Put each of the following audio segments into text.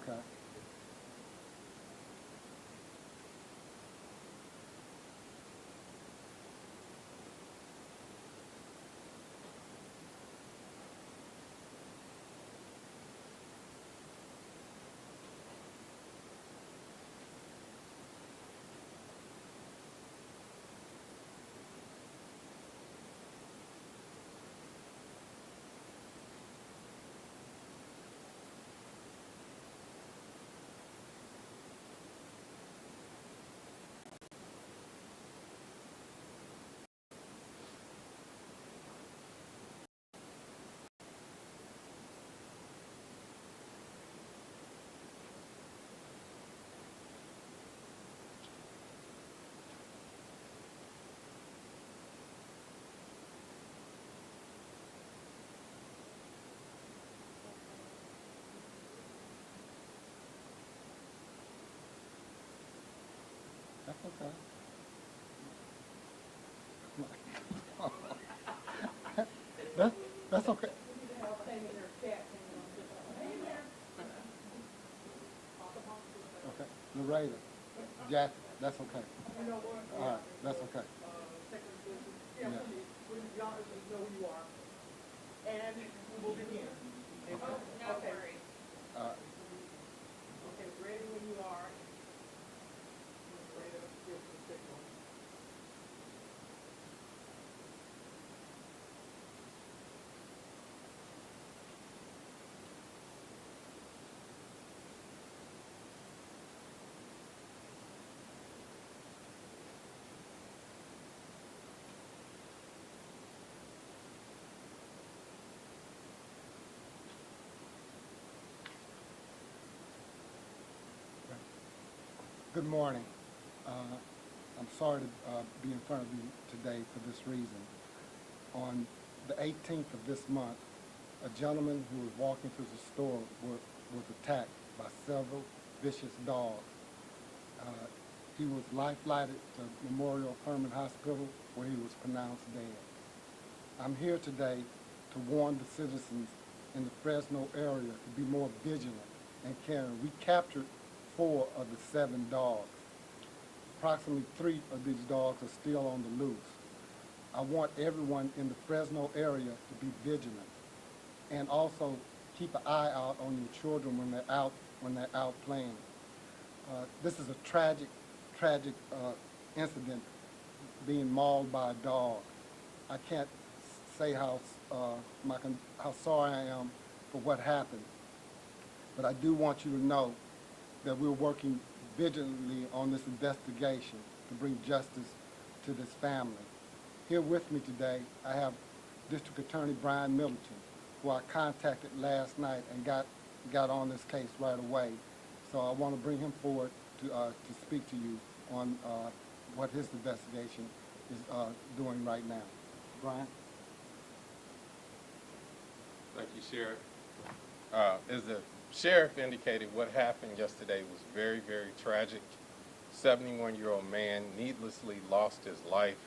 Okay. That's okay. That, that's okay. Okay. Narrator. Jack, that's okay. All right, that's okay. Yeah. All right. Good morning. Uh, I'm sorry to be in front of you today for this reason. On the 18th of this month, a gentleman who was walking through the store was attacked by several vicious dogs. Uh, he was life-flighted to Memorial Hermann Hospital where he was pronounced dead. I'm here today to warn the citizens in the Fresno area to be more vigilant and caring. We captured 4 of the 7 dogs. Approximately 3 of these dogs are still on the loose. I want everyone in the Fresno area to be vigilant and also keep an eye out on your children when they're out playing. This is a tragic incident, being mauled by a dog. I can't say how sorry I am for what happened, but I do want you to know that we're working vigilantly on this investigation to bring justice to this family. Here with me today, I have District Attorney Brian Middleton, who I contacted last night and got on this case right away. So I want to bring him forward to speak to you on what his investigation is doing right now. Brian? Thank you, Sheriff. As the Sheriff indicated, what happened yesterday was very, very tragic. 71-year-old man needlessly lost his life,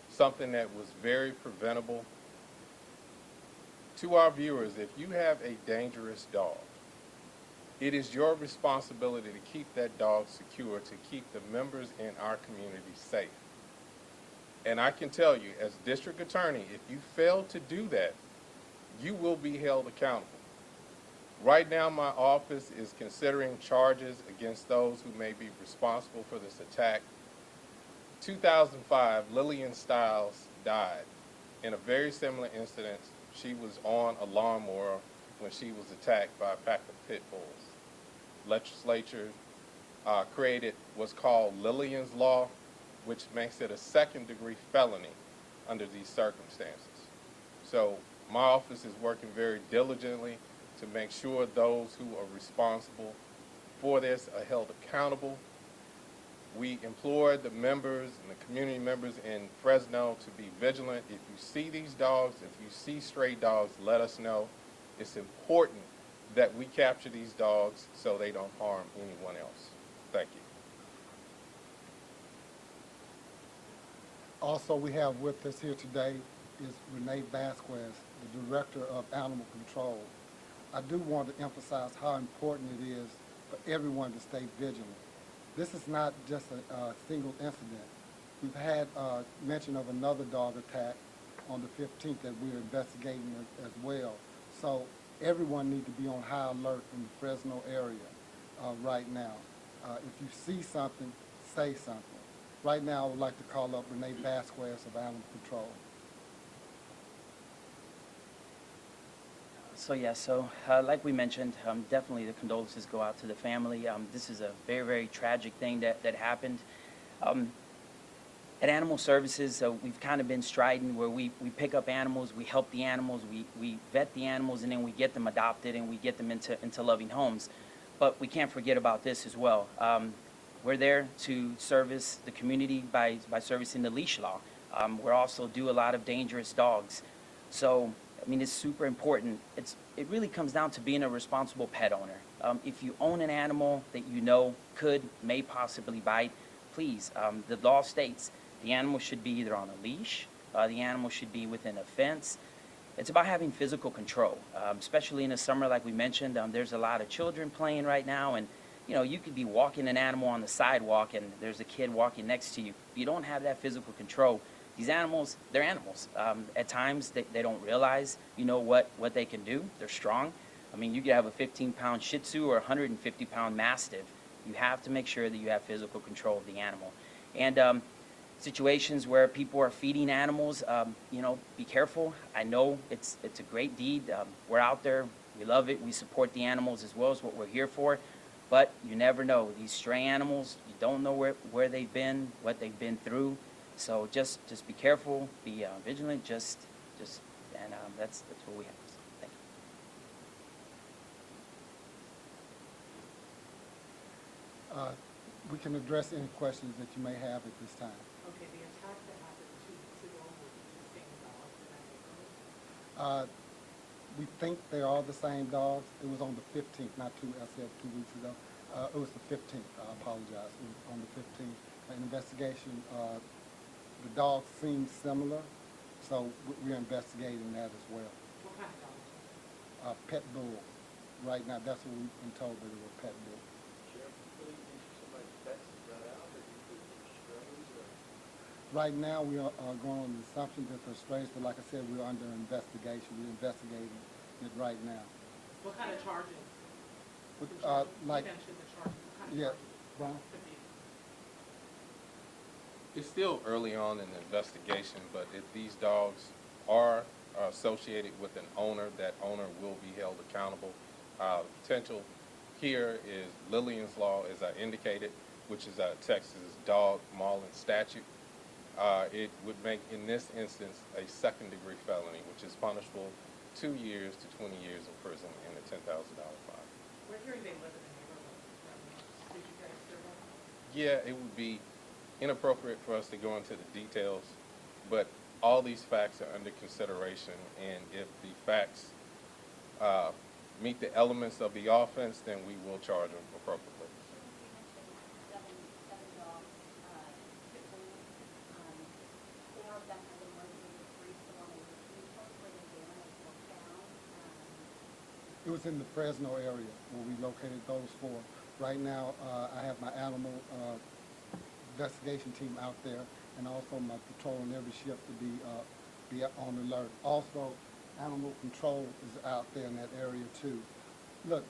something that was very preventable. To our viewers, if you have a dangerous dog, it is your responsibility to keep that dog secure, to keep the members in our community safe. And I can tell you, as District Attorney, if you fail to do that, you will be held accountable. Right now, my office is considering charges against those who may be responsible for this attack. 2005, Lillian Stiles died in a very similar incident. She was on a lawnmower when she was attacked by a pack of pit bulls. Legislature created what's called Lillian's Law, which makes it a second-degree felony under these circumstances. So my office is working very diligently to make sure those who are responsible for this are held accountable. We implore the members and the community members in Fresno to be vigilant. If you see these dogs, if you see stray dogs, let us know. It's important that we capture these dogs so they don't harm anyone else. Thank you. Also, we have with us here today is Renee Vasquez, the Director of Animal Control. I do want to emphasize how important it is for everyone to stay vigilant. This is not just a single incident. We've had mention of another dog attack on the 15th that we're investigating as well. So everyone needs to be on high alert in the Fresno area right now. If you see something, say something. Right now, I would like to call up Renee Vasquez of Animal Control. Like we mentioned, definitely the condolences go out to the family. This is a very, very tragic thing that happened. At Animal Services, we've kind of been striding where we pick up animals, we help the animals, we vet the animals, and then we get them adopted and we get them into loving homes. But we can't forget about this as well. We're there to service the community by servicing the leash law. We're also do a lot of dangerous dogs. So, I mean, it's super important. It really comes down to being a responsible pet owner. If you own an animal that you know may possibly bite, please, the law states the animal should be either on a leash, the animal should be within a fence. It's about having physical control, especially in the summer, like we mentioned. There's a lot of children playing right now, and you could be walking an animal on the sidewalk and there's a kid walking next to you. If you don't have that physical control, these animals, they're animals. At times, they don't realize, what they can do. They're strong. I mean, you could have a 15-pound Shih Tzu or a 150-pound Mastiff. You have to make sure that you have physical control of the animal. And situations where people are feeding animals, be careful. I know it's a great deed. We're out there. We love it. We support the animals as well as what we're here for. But you never know. These stray animals, you don't know where they've been, what they've been through. So just be careful, be vigilant, and that's what we have. Thank Uh, we can address any questions that you may have at this time. Okay, the attack that happened 2 weeks ago with the same dogs in that neighborhood? We think they are the same dogs. It was on the 15th, not I said 2 weeks ago. It was the 15th, I apologize. It was on the 15th. An investigation, the dogs seem similar, so we're investigating that as well. What kind of dogs? Pet bulls. Right now, that's what we've been told, that they were pet bulls. Sheriff, you believe these are somebody's pets that got out, or do you think they're strays, or? Right now, we are going on the assumption that they're strays, but like I said, we're under investigation. We're investigating it right now. What kind of charges? With, You like, mentioned the charges. What kind of yeah, charges Brian? could be? It's still early on in the investigation, but if these dogs are associated with an owner, that owner will be held accountable. The potential here is Lillian's Law, as I indicated, which is a Texas dog mauling statute. It would make, in this instance, a second-degree felony, which is punishable 2 years to 20 years in prison and a $10,000 fine. We're hearing they live in the neighborhood. Did you guys hear that? Yeah, it would be inappropriate for us to go into the details, but all these facts are under consideration, and if the facts meet the elements of the offense, then we will charge them appropriately. It was in the Fresno area where we located those four. Right now, I have my animal investigation team out there, and also my patrol in every shift to be on alert. Also, animal control is out there in that area too. Look,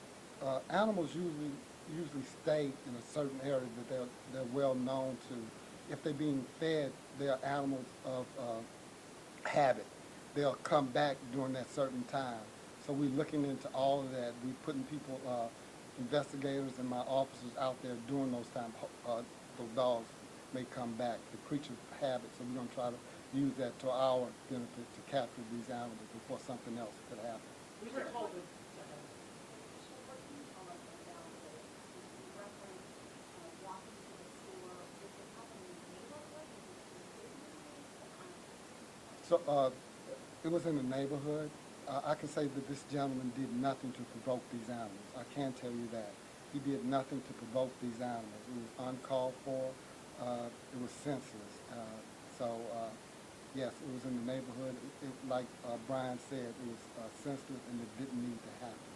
animals usually stay in a certain area that they're well known to. If they're being fed, they are animals of habit. They'll come back during that certain time. So we're looking into all of that. We're putting people, investigators and my officers out there during those times. Those dogs may come back. The creature of habit. So we're going to try to use that to our benefit to capture these animals before something else could happen. We were told that. So it was in the neighborhood. I can say that this gentleman did nothing to provoke these animals. I can tell you that. He did nothing to provoke these animals. It was uncalled for. It was senseless. Yes, it was in the neighborhood. Like Brian said, it was senseless and it didn't need to happen.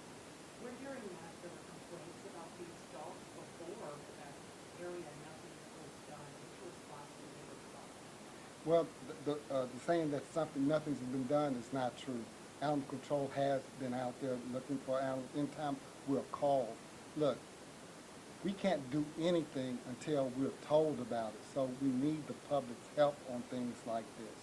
We're hearing that there were complaints about these dogs before that area, nothing was done. What's your response to the neighbors about that? Well, the saying that nothing's been done is not true. Animal control has been out there looking for animals. Anytime we're called, look, we can't do anything until we're told about it. So we need the public's help on things like this.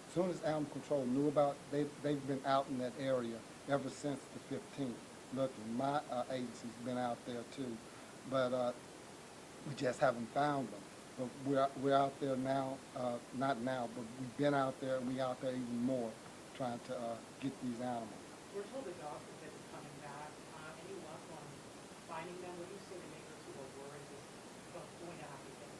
As soon as animal control knew about it, they've been out in that area ever since the 15th. Looking, my agency's been out there too, but we just haven't found them. But we're out there now, not now, but we've been out there, and we out there even more trying to get these animals. We're told the dogs have been coming back. Any luck on finding them? What do you say to neighbors who are worried this is going to happen again?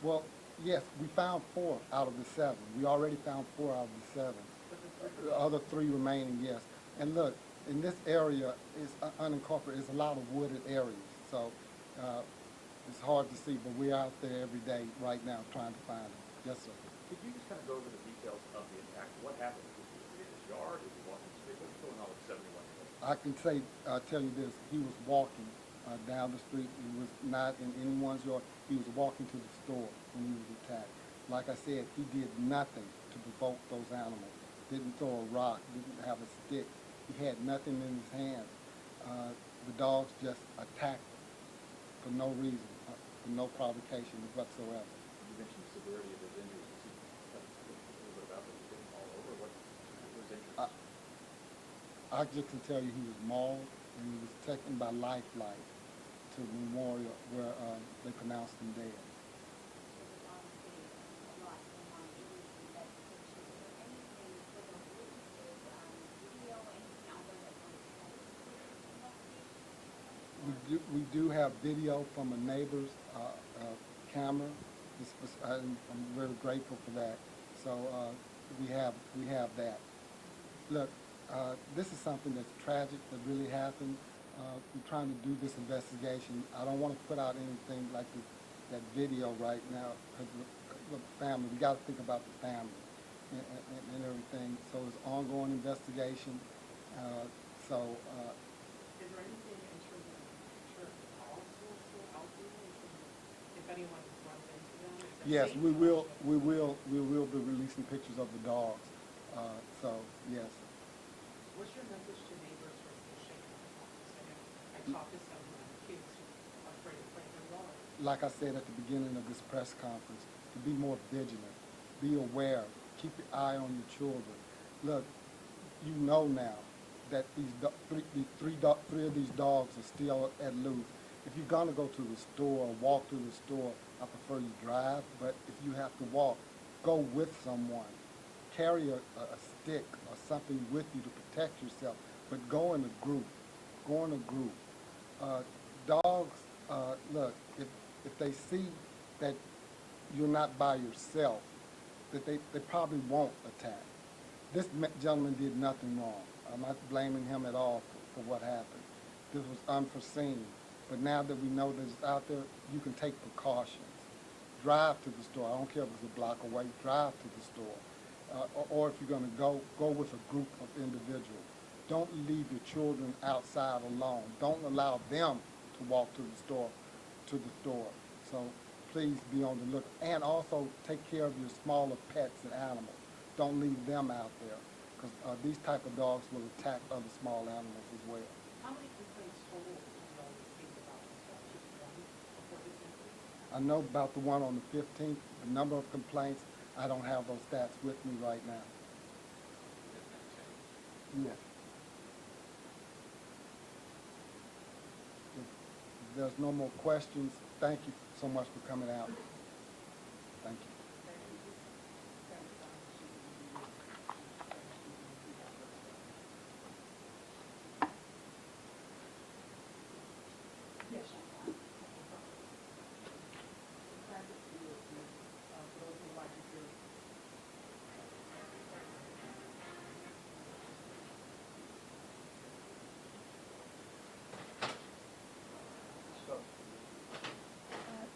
Well, yes, we found 4 out of the 7. We already found 4 out of the 7. But The other 3 remaining, yes. And look, in this area is unincorporated. It's a lot of wooded areas, so it's hard to see. But we're out there every day right now trying to find them. Yes, sir. Could you just kind of go over the details of the attack? What happened? Was he in his yard? Was he walking the street? What was going on with 71-year-old? I can tell you this. He was walking down the street. He was not in anyone's yard. He was walking to the store when he was attacked. Like I said, he did nothing to provoke those animals. Didn't throw a rock. Didn't have a stick. He had nothing in his hands. The dogs just attacked him for no reason, for no provocation whatsoever. You mentioned the severity of his injuries. Could you tell us a little bit about them? He didn't fall over? What was injuries? I just can tell you he was mauled and he was taken by Lifeline to Memorial where they pronounced him dead. We do have video from a neighbor's camera. I'm very grateful for that. So we have that. Look, this is something that's tragic that really happened. We're trying to do this investigation. I don't want to put out anything like that video right now because of the family. We got to think about the family and everything. So it's ongoing investigation. is there anything in terms of future calls still out there? If anyone runs into them? Is there Yes, safety we will. precautions? We will be releasing pictures of the dogs. So yes. What's your message to neighbors who are still shaking up about this? I talked to some kids who are afraid to play in their yard. Like I said at the beginning of this press conference, to be more vigilant, be aware, keep your eye on your children. Look, you know now that three of these dogs are still at loose. If you're gonna go to the store or walk through the store, I prefer you drive. But if you have to walk, go with someone. Carry a stick or something with you to protect yourself. But go in a group. Go in a group. Dogs, look, if they see that you're not by yourself, that they probably won't attack. This gentleman did nothing wrong. I'm not blaming him at all for what happened. This was unforeseen. But now that we know that it's out there, you can take precautions. Drive to the store. I don't care if it's a block away. Drive to the store. Or if you're going to go with a group of individuals. Don't leave your children outside alone. Don't allow them to walk to the store. So please be on the look. And also take care of your smaller pets and animals. Don't leave them out there, because these type of dogs will attack other small animals as well. How many complaints total do you know received about this stuff? Just one before this incident? I know about the one on the 15th, the number of complaints. I don't have those stats with me right now. Yeah. If there's no more questions, thank you so much for coming out. Thank you.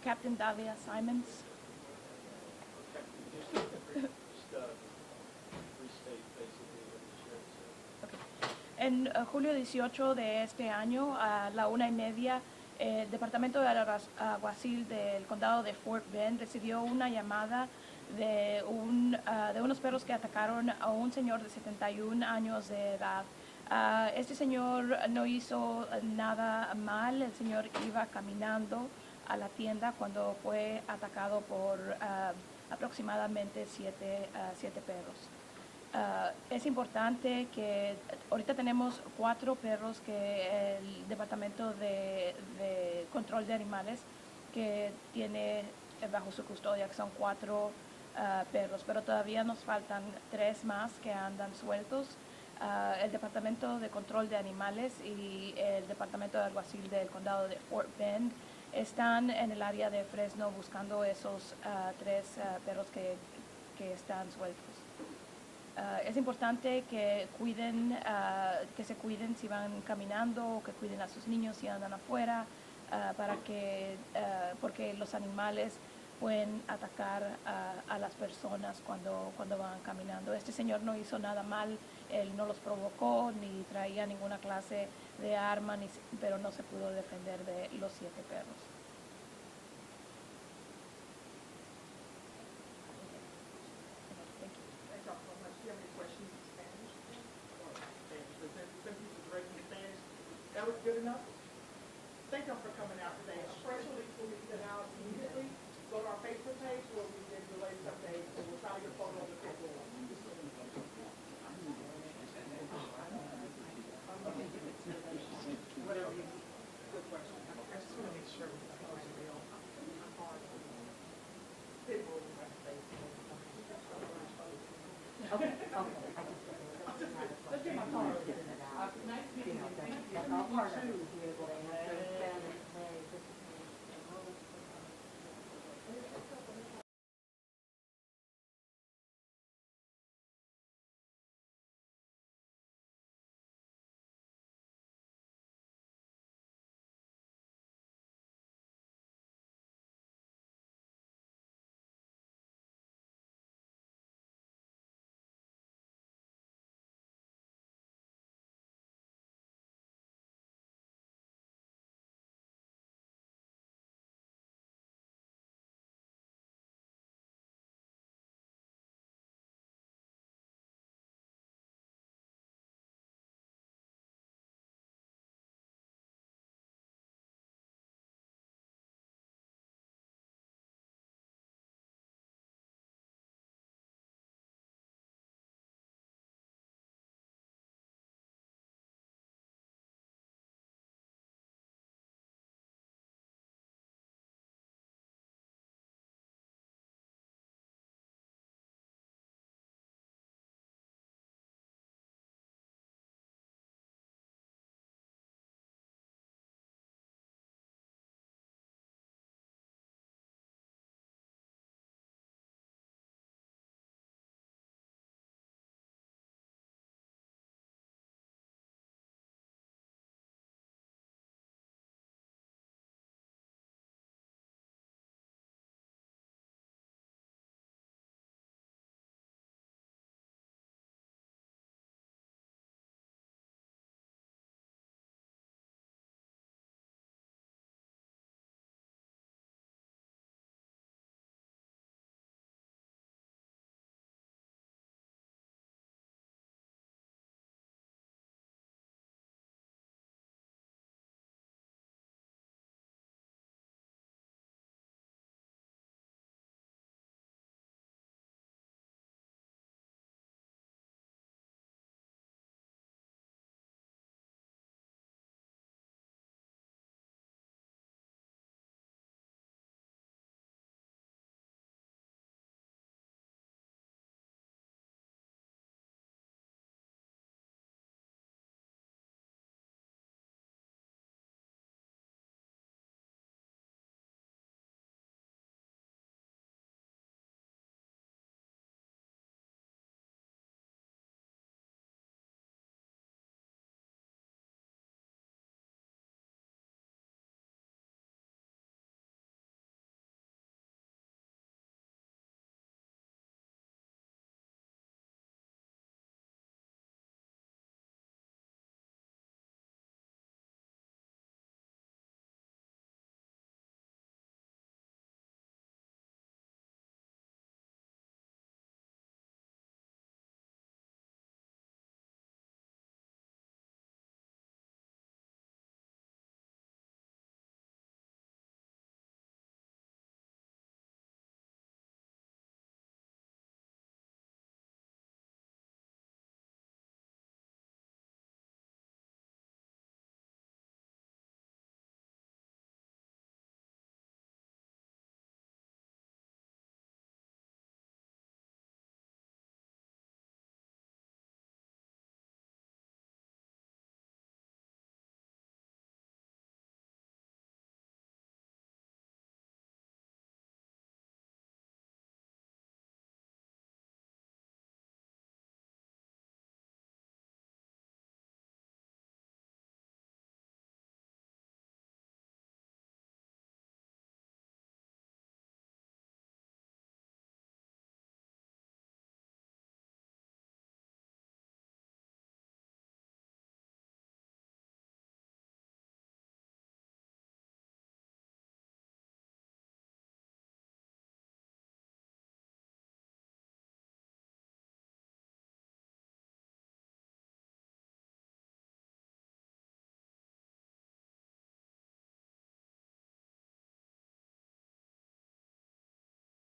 Captain Davia Simons. Just restate basically what the sheriff said. En julio 18 de este año, a la 1:30, el Departamento de Alguacil del Condado de Fort Bend recibió una llamada de unos perros que atacaron a un señor de 71 años de edad. Este señor no hizo nada mal, el señor iba caminando a la tienda cuando fue atacado por aproximadamente siete perros. Es importante que ahorita tenemos 4 perros que el Departamento de Control de Animales que tiene bajo su custodia, que son 4 perros, pero todavía nos faltan 3 más que andan sueltos. El Departamento de Control de Animales y el Departamento de Alguacil del Condado de Fort Bend están en el área de Fresno buscando esos 3 perros que están sueltos. Es importante que que se cuiden si van caminando, o que cuiden a sus niños si andan afuera, porque los animales pueden atacar a las personas cuando van caminando. Este señor no hizo nada mal, él no los provocó, ni traía ninguna clase de arma, pero no se pudo defender de los 7 perros. Thank y'all so much. Do you have any questions in Spanish? Since you was raised in Spanish, that was good enough? Thank y'all for coming out today. A press release will be sent out immediately. Go to our Facebook page where we did the latest updates, and we'll try to get a photo of the picture.